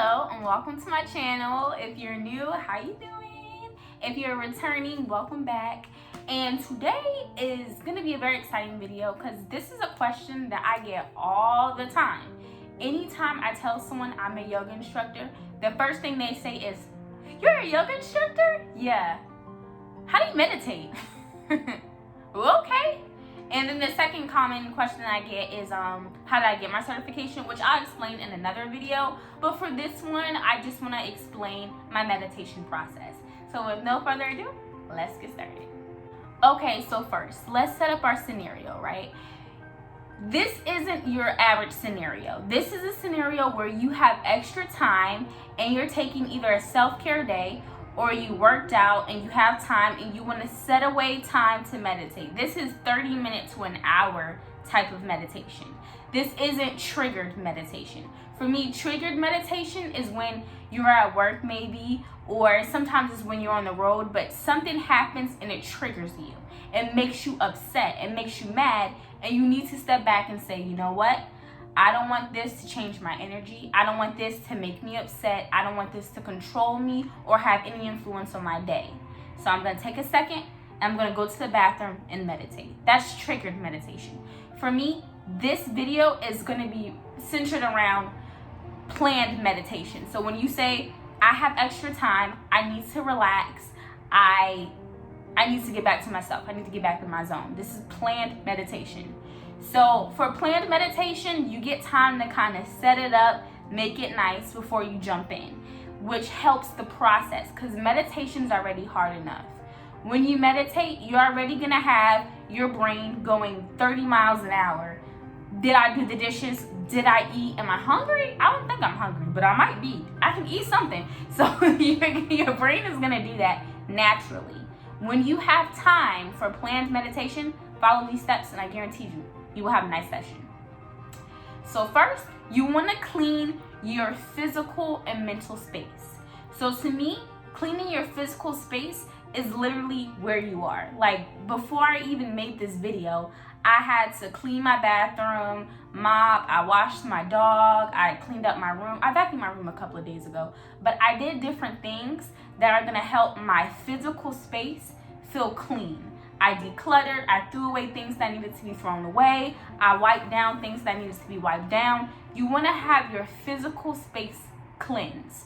Hello and welcome to my channel. If you're new, how you doing? If you're returning, welcome back. And today is going to be a very exciting video because this is a question that I get all the time. Anytime I tell someone I'm a yoga instructor, the first thing they say is, "You're a yoga instructor?" "Yeah." "How do you meditate?" "Well, okay." And then the second common question I get is, how did I get my certification? Which I'll explain in another video. But for this one, I just want to explain my meditation process. So with no further ado, let's get started. Okay, so first, let's set up our scenario, right? This isn't your average scenario. This is a scenario where you have extra time and you're taking either a self-care day or you worked out and you have time and you want to set away time to meditate. This is 30 minutes to an hour type of meditation. This isn't triggered meditation. For me, triggered meditation is when you're at work maybe, or sometimes it's when you're on the road, but something happens and it triggers you. It makes you upset, it makes you mad, and you need to step back and say, you know what? I don't want this to change my energy. I don't want this to make me upset. I don't want this to control me or have any influence on my day. So I'm going to take a second and I'm going to go to the bathroom and meditate. That's triggered meditation. For me, this video is going to be centered around planned meditation. So when you say, I have extra time, I need to relax, I need to get back to myself, I need to get back to my zone. This is planned meditation. So for planned meditation, you get time to kind of set it up, make it nice before you jump in, which helps the process because meditation's already hard enough. When you meditate, you're already gonna have your brain going 30 miles an hour. Did I do the dishes? Did I eat? Am I hungry? I don't think I'm hungry, but I might be. I can eat something. So your brain is gonna do that naturally. When you have time for planned meditation, follow these steps and I guarantee you will have a nice session. So first, you want to clean your physical and mental space. So to me, cleaning your physical space is literally where you are. Like before I even made this video, I had to clean my bathroom, mop, I washed my dog, I cleaned up my room. I vacuumed my room a couple of days ago, but I did different things that are gonna help my physical space feel clean. I decluttered, I threw away things that needed to be thrown away, I wiped down things that needed to be wiped down. You want to have your physical space cleansed.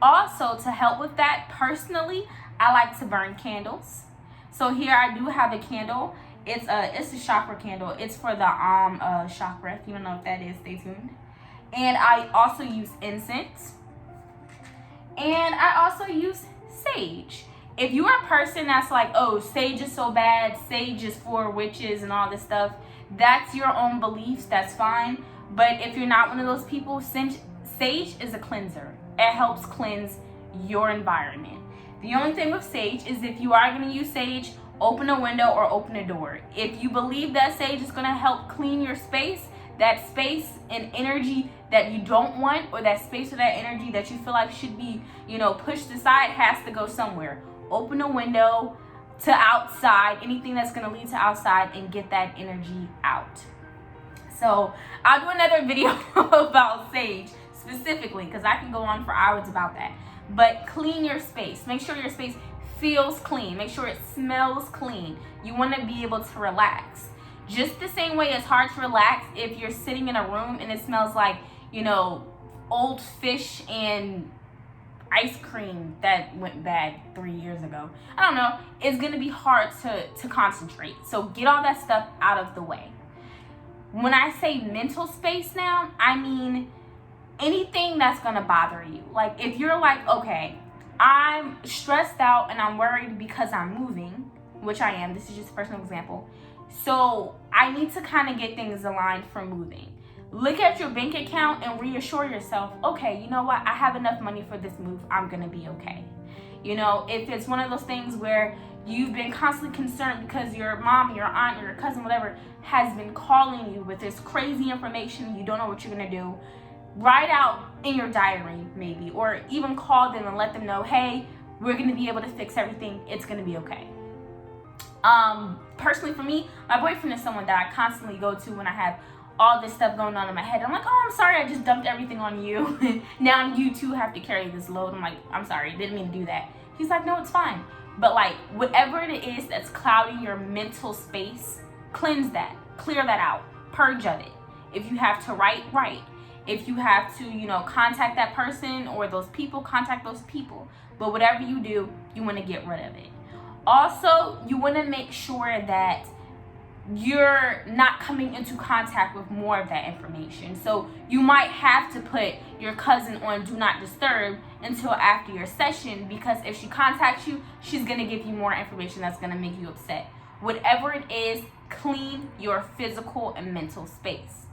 Also, to help with that, personally, I like to burn candles. So here I do have a candle. It's a chakra candle. It's for the chakra. If you don't know what that is, stay tuned. And I also use incense. And I also use sage. If you're a person that's like, oh, sage is so bad, sage is for witches and all this stuff, that's your own beliefs, that's fine. But if you're not one of those people, sage is a cleanser. It helps cleanse your environment. The only thing with sage is if you are going to use sage, open a window or open a door. If you believe that sage is going to help clean your space, that space and energy that you don't want, or that space or that energy that you feel like should be, pushed aside, has to go somewhere. Open a window to outside, anything that's going to lead to outside, and get that energy out. So I'll do another video about sage specifically because I can go on for hours about that. But clean your space. Make sure your space feels clean. Make sure it smells clean. You want to be able to relax. Just the same way it's hard to relax if you're sitting in a room and it smells like, old fish and ice cream that went bad 3 years ago. I don't know. It's going to be hard to concentrate. So get all that stuff out of the way. When I say mental space now, I mean anything that's going to bother you. Like if you're like, okay, I'm stressed out and I'm worried because I'm moving, which I am. This is just a personal example. So I need to kind of get things aligned for moving. Look at your bank account and reassure yourself, okay, you know what? I have enough money for this move. I'm going to be okay. If it's one of those things where you've been constantly concerned because your mom, your aunt, your cousin, whatever, has been calling you with this crazy information, you don't know what you're going to do, write out in your diary maybe, or even call them and let them know, hey, we're going to be able to fix everything. It's going to be okay. Personally for me, my boyfriend is someone that I constantly go to when I have all this stuff going on in my head. I'm like, oh, I'm sorry, I just dumped everything on you. Now you too have to carry this load. I'm like, I'm sorry, didn't mean to do that. He's like, no, it's fine. But like, whatever it is that's clouding your mental space, cleanse that, clear that out, purge of it. If you have to write, write. If you have to, contact that person or those people, contact those people. But whatever you do, you want to get rid of it. Also, you want to make sure that you're not coming into contact with more of that information. So you might have to put your cousin on do not disturb until after your session, because if she contacts you, she's going to give you more information that's going to make you upset. Whatever it is, clean your physical and mental space.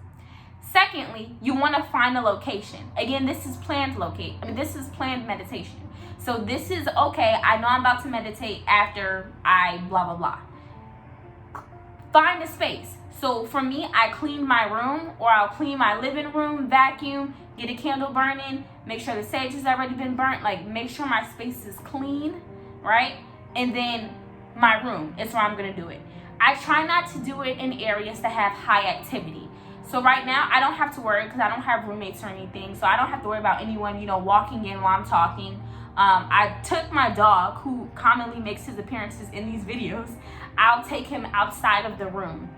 Secondly, you want to find a location. Again, this is planned this is planned meditation. So this is, okay, I know I'm about to meditate after I blah, blah, blah. Find a space. So for me, I clean my room, or I'll clean my living room, vacuum, get a candle burning, make sure the sage has already been burnt, like make sure my space is clean, right? And then my room is where I'm gonna do it. I try not to do it in areas that have high activity. So right now, I don't have to worry because I don't have roommates or anything. So I don't have to worry about anyone, walking in while I'm talking. I took my dog, who commonly makes his appearances in these videos. I'll take him outside of the room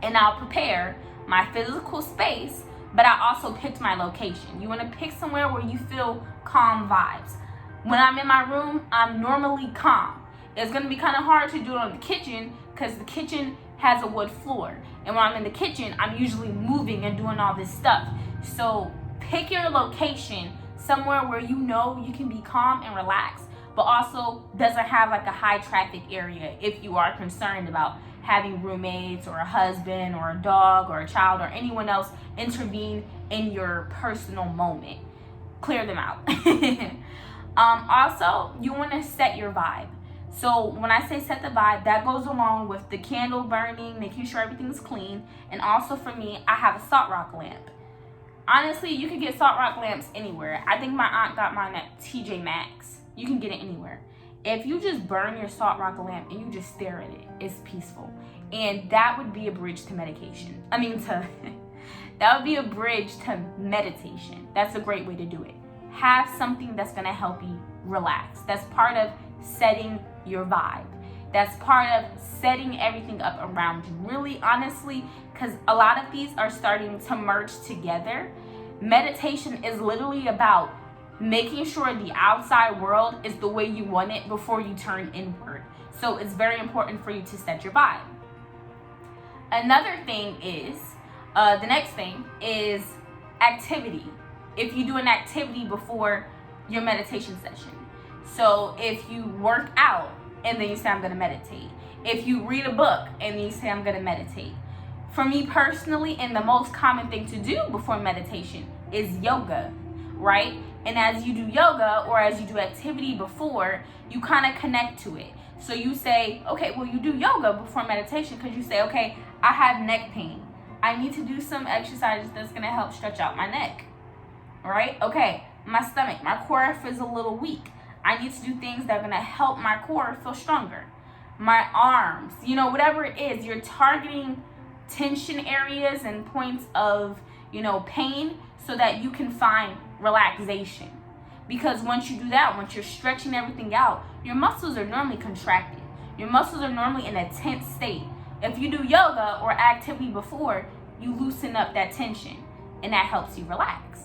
and I'll prepare my physical space, but I also picked my location. You want to pick somewhere where you feel calm vibes. When I'm in my room, I'm normally calm. It's going to be kind of hard to do it on the kitchen because the kitchen has a wood floor. And when I'm in the kitchen, I'm usually moving and doing all this stuff. So pick your location somewhere where you can be calm and relaxed, but also doesn't have like a high traffic area if you are concerned about having roommates or a husband or a dog or a child or anyone else intervene in your personal moment. Clear them out. Also, you want to set your vibe. So when I say set the vibe, that goes along with the candle burning, making sure everything's clean. And also for me, I have a salt rock lamp. Honestly, you can get salt rock lamps anywhere. I think my aunt got mine at TJ Maxx. You can get it anywhere. If you just burn your salt rock lamp and you just stare at it, it's peaceful. And that would be a bridge to medication. That would be a bridge to meditation. That's a great way to do it. Have something that's gonna help you relax. That's part of setting your vibe. That's part of setting everything up around you. Really, honestly, because a lot of these are starting to merge together. Meditation is literally about making sure the outside world is the way you want it before you turn inward. So it's very important for you to set your vibe. Another thing is, the next thing is activity. If you do an activity before your meditation session. So if you work out and then you say, I'm going to meditate. If you read a book and then you say, I'm going to meditate. For me personally, and the most common thing to do before meditation is yoga, right? And as you do yoga or as you do activity before, you kind of connect to it. So you say, okay, well, you do yoga before meditation because you say, okay, I have neck pain. I need to do some exercises that's going to help stretch out my neck, right? Okay, my stomach, my core feels a little weak. I need to do things that are going to help my core feel stronger. My arms, whatever it is, you're targeting tension areas and points of, pain so that you can find relaxation. Because once you do that, once you're stretching everything out, your muscles are normally contracted. Your muscles are normally in a tense state. If you do yoga or activity before, you loosen up that tension and that helps you relax.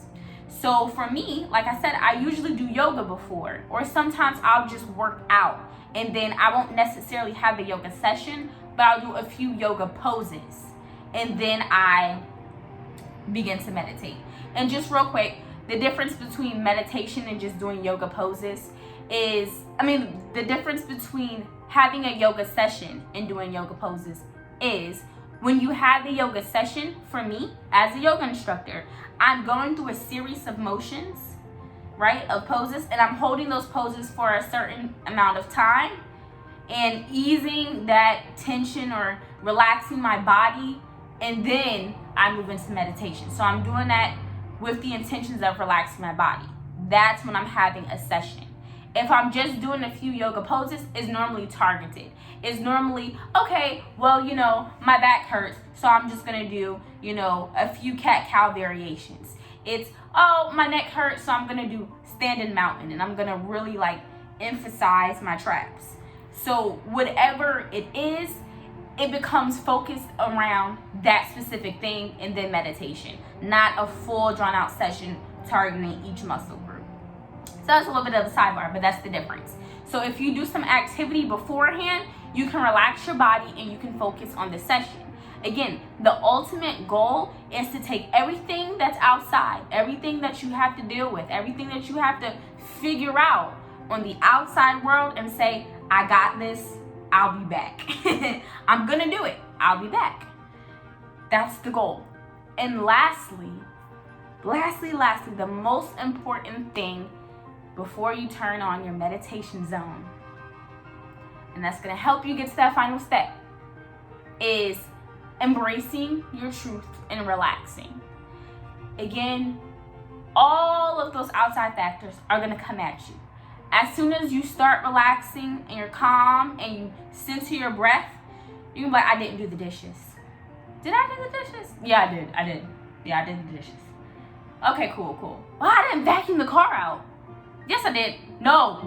So for me, like I said, I usually do yoga before, or sometimes I'll just work out and then I won't necessarily have the yoga session, but I'll do a few yoga poses and then I begin to meditate. And just real quick, the difference between meditation and just doing yoga poses is, the difference between having a yoga session and doing yoga poses is when you have the yoga session, for me, as a yoga instructor, I'm going through a series of motions, right, of poses, and I'm holding those poses for a certain amount of time and easing that tension or relaxing my body, and then I move into meditation. So I'm doing that with the intentions of relaxing my body. That's when I'm having a session. If I'm just doing a few yoga poses, it's normally targeted. It's normally, okay, well, my back hurts, so I'm just gonna do, you know, a few cat-cow variations. It's, oh, my neck hurts, so I'm gonna do standing mountain, and I'm gonna really like emphasize my traps. So whatever it is, it becomes focused around that specific thing, and then meditation, not a full drawn out session targeting each muscle group. So that's a little bit of a sidebar, but that's the difference. So if you do some activity beforehand, you can relax your body and you can focus on the session. Again, the ultimate goal is to take everything that's outside, everything that you have to deal with, everything that you have to figure out on the outside world, and say, I got this, I'll be back. I'm gonna do it, I'll be back. That's the goal. And lastly, the most important thing before you turn on your meditation zone, and that's gonna help you get to that final step, is embracing your truth and relaxing. Again, all of those outside factors are gonna come at you. As soon as you start relaxing and you're calm and you center your breath, you can be like, I didn't do the dishes. Did I do the dishes? Yeah, I did. Yeah, I did the dishes. Okay, cool. Well, I didn't vacuum the car out. Yes, I did. No.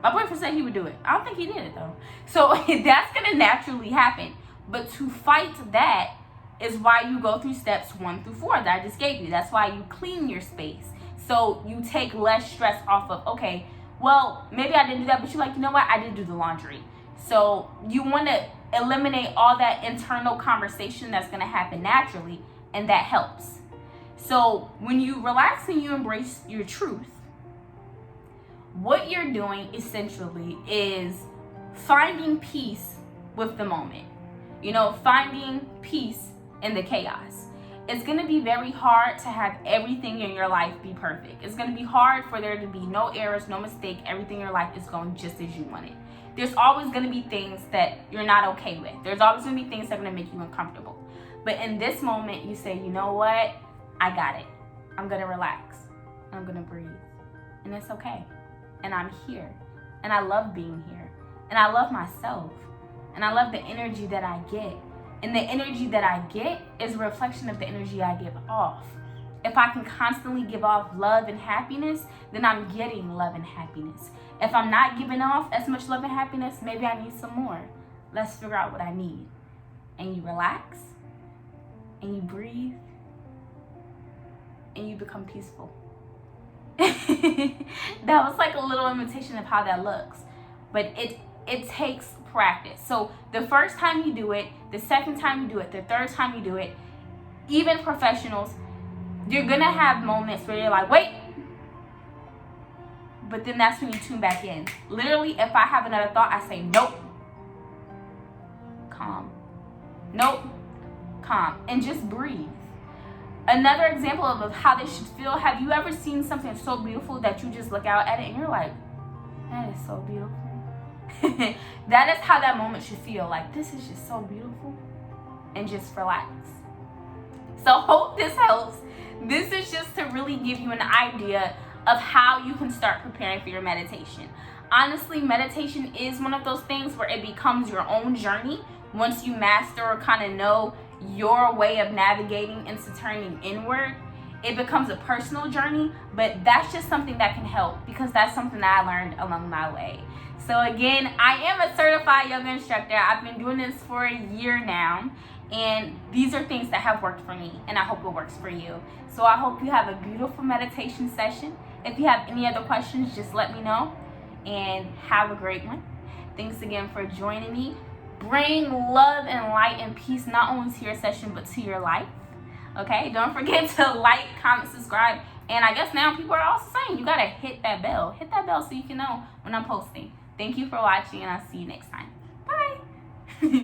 My boyfriend said he would do it. I don't think he did it though. So that's gonna naturally happen. But to fight that is why you go through steps 1 through 4 that I just gave you. That's why you clean your space. So you take less stress off of, okay, well, maybe I didn't do that, but you're like, you know what? I did do the laundry. So you want to eliminate all that internal conversation that's going to happen naturally, and that helps. So when you relax and you embrace your truth, what you're doing essentially is finding peace with the moment. You know, finding peace in the chaos. It's going to be very hard to have everything in your life be perfect. It's going to be hard for there to be no errors, no mistake. Everything in your life is going just as you want it. There's always going to be things that you're not okay with. There's always going to be things that are going to make you uncomfortable. But in this moment, you say, you know what? I got it. I'm going to relax. I'm going to breathe. And it's okay. And I'm here. And I love being here. And I love myself. And I love the energy that I get. And the energy that I get is a reflection of the energy I give off. If I can constantly give off love and happiness, then I'm getting love and happiness. If I'm not giving off as much love and happiness, maybe I need some more. Let's figure out what I need. And you relax, and you breathe, and you become peaceful. That was like a little imitation of how that looks. But it takes practice. So the first time you do it, the second time you do it, the third time you do it, even professionals, you're gonna have moments where you're like, wait, but then that's when you tune back in. Literally, if I have another thought, I say, nope, calm, nope, calm, and just breathe. Another example of how this should feel, have you ever seen something so beautiful that you just look out at it and you're like, that is so beautiful? That is how that moment should feel. Like, this is just so beautiful. And just relax. So hope this helps. This is just to really give you an idea of how you can start preparing for your meditation. Honestly, meditation is one of those things where it becomes your own journey. Once you master or kind of know your way of navigating into turning inward, it becomes a personal journey. But that's just something that can help, because that's something that I learned along my way. So again, I am a certified yoga instructor. I've been doing this for a year now, and these are things that have worked for me, and I hope it works for you. So I hope you have a beautiful meditation session. If you have any other questions, just let me know, and have a great one. Thanks again for joining me. Bring love and light and peace not only to your session, but to your life. Okay, don't forget to like, comment, subscribe, and I guess now people are also saying you gotta hit that bell. Hit that bell so you can know when I'm posting. Thank you for watching, and I'll see you next time.